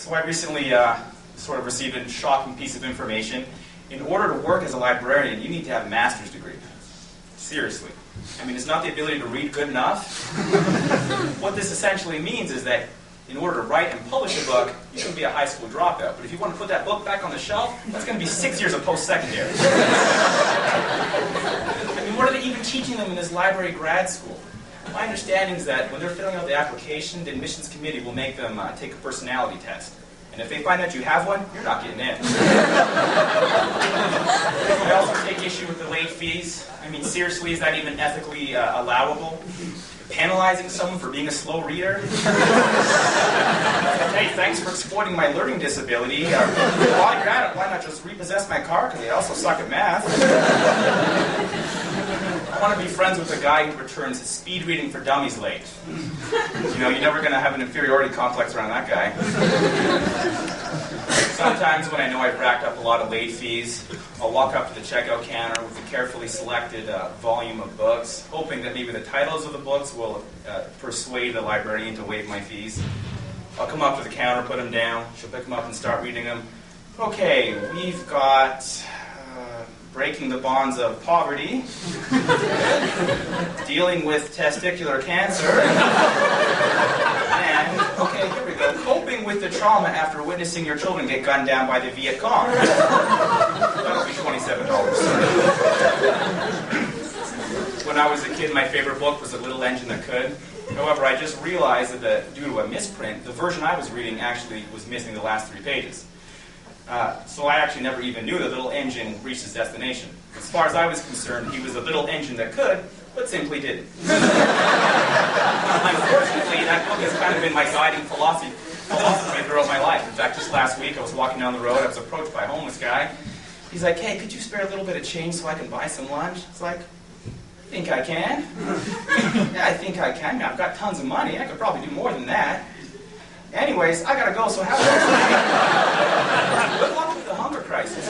So I recently sort of received a shocking piece of information. In order to work as a librarian, you need to have a master's degree. Seriously. I mean, it's not the ability to read good enough. What this essentially means is that in order to write and publish a book, you shouldn't be a high school dropout. But if you want to put that book back on the shelf, that's going to be 6 years of post-secondary. I mean, what are they even teaching them in this library grad school? My understanding is that when they're filling out the application, the admissions committee will make them take a personality test. And if they find that you have one, you're not getting in. I also take issue with the late fees. I mean, seriously, is that even ethically allowable? Penalizing someone for being a slow reader? Hey, thanks for exploiting my learning disability. While you're at it, why not just repossess my car? Because I also suck at math. I want to be friends with a guy who returns speed reading for dummies late. You know, you're never going to have an inferiority complex around that guy. Sometimes when I know I've racked up a lot of late fees, I'll walk up to the checkout counter with a carefully selected volume of books, hoping that maybe the titles of the books will persuade the librarian to waive my fees. I'll come up to the counter, put them down, she'll pick them up and start reading them. Okay, we've got Breaking the Bonds of Poverty, Dealing with Testicular Cancer, and, okay, here we go, Coping with the Trauma After Witnessing Your Children Get Gunned Down by the Viet Cong. That'll be $27. When I was a kid, my favorite book was A Little Engine That Could. However, I just realized that due to a misprint, the version I was reading actually was missing the last 3 pages. So I actually never even knew the little engine reached its destination. As far as I was concerned, he was a little engine that could, but simply didn't. Unfortunately, that book has kind of been my guiding philosophy throughout my life. In fact, just last week, I was walking down the road, I was approached by a homeless guy. He's like, hey, could you spare a little bit of change so I can buy some lunch? It's like, I think I can. Yeah, I think I can. I've got tons of money. I could probably do more than that. Anyways, I gotta go, so have a nice day. Good luck with the hunger crisis.